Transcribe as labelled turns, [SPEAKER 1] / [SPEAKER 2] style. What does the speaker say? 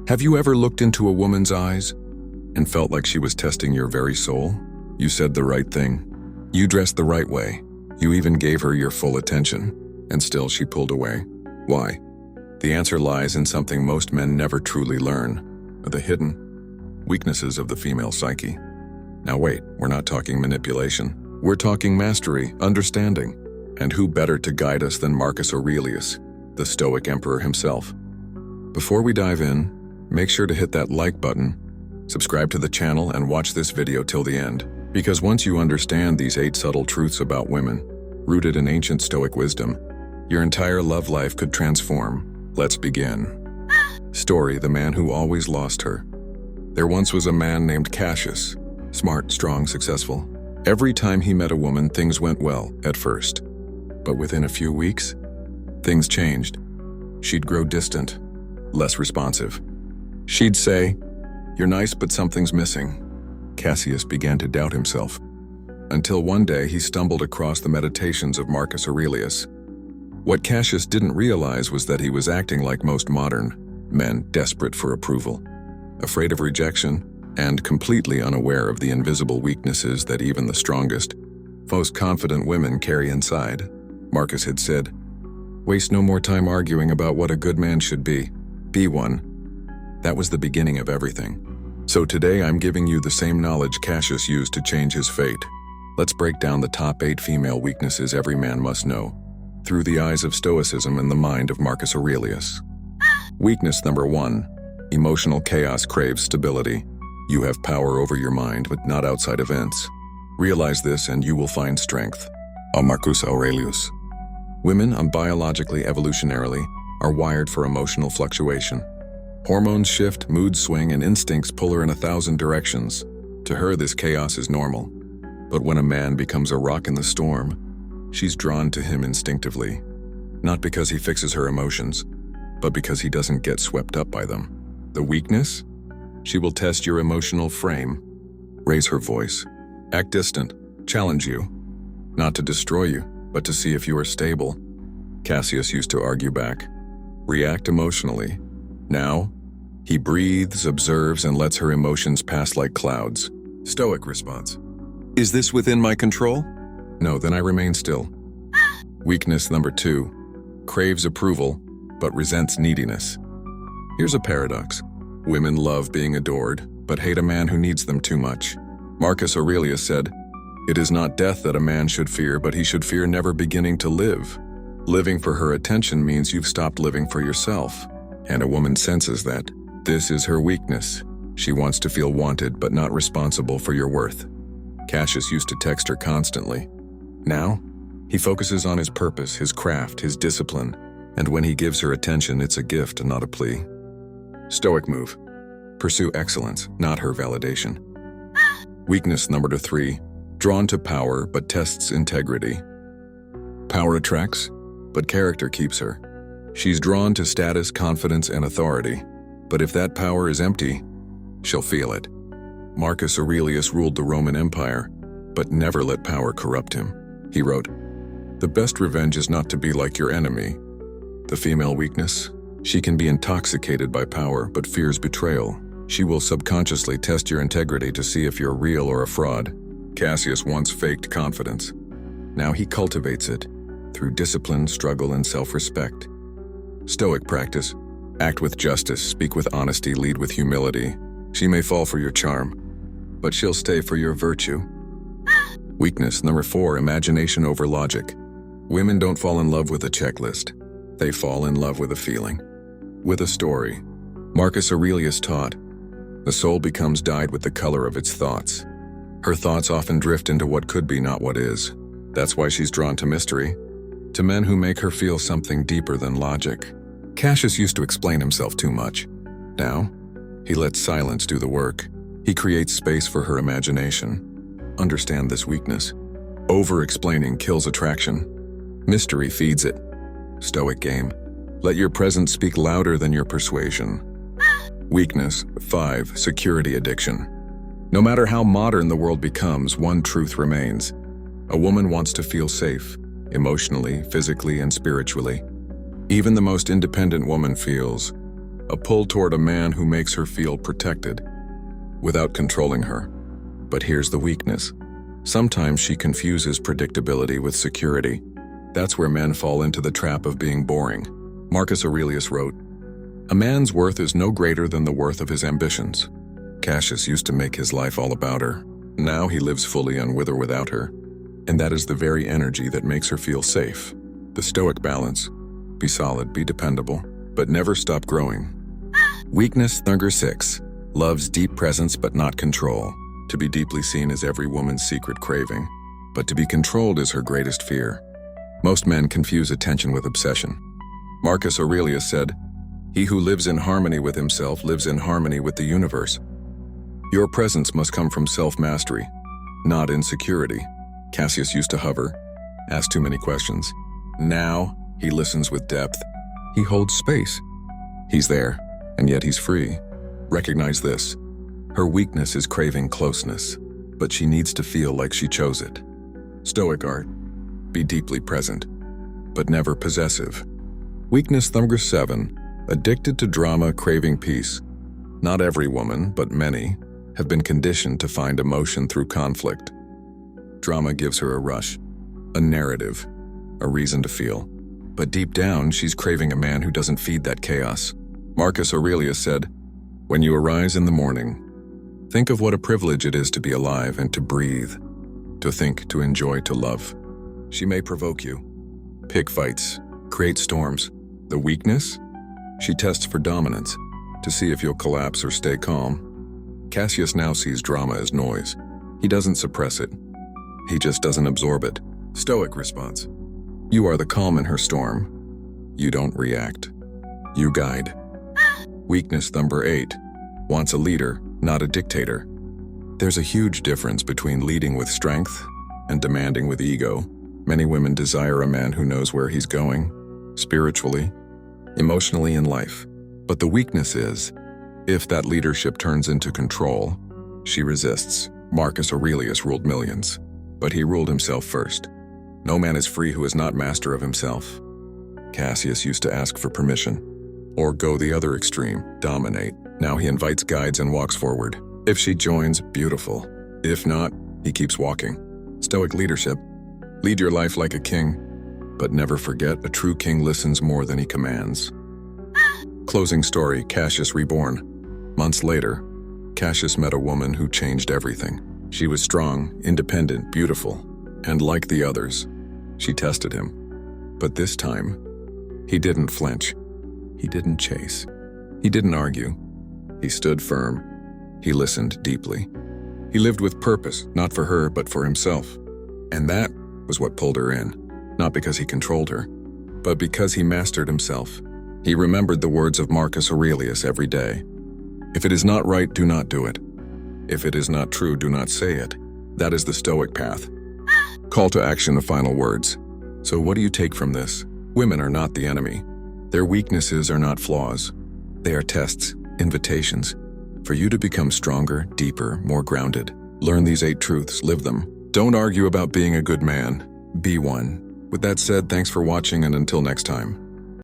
[SPEAKER 1] Have you ever looked into a woman's eyes and felt like she was testing your very soul? You said the right thing. You dressed the right way. You even gave her your full attention, and still she pulled away. Why? The answer lies in something most men never truly learn: the hidden weaknesses of the female psyche. Now wait, we're not talking manipulation. We're talking mastery, understanding. And who better to guide us than Marcus Aurelius, the Stoic emperor himself? Before we dive in, make sure to hit that like button, subscribe to the channel, and watch this video till the end. Because once you understand these 8 subtle truths about women, rooted in ancient Stoic wisdom, your entire love life could transform. Let's begin. Story: the man who always lost her. There once was a man named Cassius. Smart, strong, successful. Every time he met a woman, things went well at first. But within a few weeks, things changed. She'd grow distant, less responsive. She'd say, "You're nice, but something's missing." Cassius began to doubt himself, until one day he stumbled across the meditations of Marcus Aurelius. What Cassius didn't realize was that he was acting like most modern men, desperate for approval, afraid of rejection, and completely unaware of the invisible weaknesses that even the strongest, most confident women carry inside. Marcus had said, "Waste no more time arguing about what a good man should be. Be one." That was the beginning of everything. So today I'm giving you the same knowledge Cassius used to change his fate. Let's break down the top 8 female weaknesses every man must know, through the eyes of Stoicism and the mind of Marcus Aurelius. Weakness number 1. Emotional chaos craves stability. You have power over your mind, but not outside events. Realize this and you will find strength. Marcus Aurelius. Women, biologically, evolutionarily, are wired for emotional fluctuation. Hormones shift, moods swing, and instincts pull her in 1,000 directions. To her, this chaos is normal. But when a man becomes a rock in the storm, she's drawn to him instinctively. Not because he fixes her emotions, but because he doesn't get swept up by them. The weakness? She will test your emotional frame, raise her voice, act distant, challenge you. Not to destroy you, but to see if you are stable. Cassius used to argue back. React emotionally. Now, he breathes, observes, and lets her emotions pass like clouds. Stoic response. Is this within my control? No, then I remain still. Weakness number 2. Craves approval, but resents neediness. Here's a paradox. Women love being adored, but hate a man who needs them too much. Marcus Aurelius said, "It is not death that a man should fear, but he should fear never beginning to live." Living for her attention means you've stopped living for yourself. And a woman senses that. This is her weakness. She wants to feel wanted, but not responsible for your worth. Cassius used to text her constantly. Now, he focuses on his purpose, his craft, his discipline. And when he gives her attention, it's a gift, not a plea. Stoic move. Pursue excellence, not her validation. Weakness number 3. Drawn to power, but tests integrity. Power attracts, but character keeps her. She's drawn to status, confidence, and authority. But if that power is empty, she'll feel it. Marcus Aurelius ruled the Roman Empire, but never let power corrupt him. He wrote, "The best revenge is not to be like your enemy." The female weakness? She can be intoxicated by power, but fears betrayal. She will subconsciously test your integrity to see if you're real or a fraud. Cassius once faked confidence. Now he cultivates it through discipline, struggle, and self-respect. Stoic practice. Act with justice, speak with honesty, lead with humility. She may fall for your charm, but she'll stay for your virtue. Weakness number 4. Imagination over logic. Women don't fall in love with a checklist. They fall in love with a feeling, with a story. Marcus Aurelius taught, the soul becomes dyed with the color of its thoughts. Her thoughts often drift into what could be, not what is. That's why she's drawn to mystery, to men who make her feel something deeper than logic. Cassius used to explain himself too much. Now, he lets silence do the work. He creates space for her imagination. Understand this weakness. Over-explaining kills attraction. Mystery feeds it. Stoic game. Let your presence speak louder than your persuasion. Weakness 5. Security addiction. No matter how modern the world becomes, one truth remains. A woman wants to feel safe, emotionally, physically, and spiritually. Even the most independent woman feels a pull toward a man who makes her feel protected, without controlling her. But here's the weakness. Sometimes she confuses predictability with security. That's where men fall into the trap of being boring. Marcus Aurelius wrote, "A man's worth is no greater than the worth of his ambitions." Cassius used to make his life all about her. Now he lives fully on with or without her. And that is the very energy that makes her feel safe. The Stoic balance. Be solid, be dependable, but never stop growing. Weakness number 6. Love's deep presence but not control. To be deeply seen is every woman's secret craving, but to be controlled is her greatest fear. Most men confuse attention with obsession. Marcus Aurelius said, "He who lives in harmony with himself lives in harmony with the universe." Your presence must come from self-mastery, not insecurity. Cassius used to hover, ask too many questions. Now, he listens with depth. He holds space. He's there, and yet he's free. Recognize this. Her weakness is craving closeness, but she needs to feel like she chose it. Stoic art. Be deeply present, but never possessive. Weakness number 7. Addicted to drama, craving peace. Not every woman, but many, have been conditioned to find emotion through conflict. Drama gives her a rush, a narrative, a reason to feel. But deep down, she's craving a man who doesn't feed that chaos. Marcus Aurelius said, "When you arise in the morning, think of what a privilege it is to be alive and to breathe, to think, to enjoy, to love." She may provoke you, pick fights, create storms. The weakness? She tests for dominance, to see if you'll collapse or stay calm. Cassius now sees drama as noise. He doesn't suppress it. He just doesn't absorb it. Stoic response. You are the calm in her storm. You don't react. You guide. Weakness number 8. Wants a leader, not a dictator. There's a huge difference between leading with strength and demanding with ego. Many women desire a man who knows where he's going, spiritually, emotionally, in life. But the weakness is, if that leadership turns into control, she resists. Marcus Aurelius ruled millions, but he ruled himself first. No man is free who is not master of himself. Cassius used to ask for permission, or go the other extreme, dominate. Now he invites guides and walks forward. If she joins, beautiful. If not, he keeps walking. Stoic leadership. Lead your life like a king, but never forget a true king listens more than he commands. Closing story, Cassius reborn. Months later, Cassius met a woman who changed everything. She was strong, independent, beautiful, and like the others, she tested him. But this time, he didn't flinch. He didn't chase. He didn't argue. He stood firm. He listened deeply. He lived with purpose, not for her, but for himself. And that was what pulled her in, not because he controlled her, but because he mastered himself. He remembered the words of Marcus Aurelius every day. If it is not right, do not do it. If it is not true, do not say it. That is the Stoic path. Call to action, final words. So what do you take from this? Women are not the enemy. Their weaknesses are not flaws. They are tests, invitations, for you to become stronger, deeper, more grounded. Learn these 8 truths, live them. Don't argue about being a good man. Be one. With that said, thanks for watching, and until next time.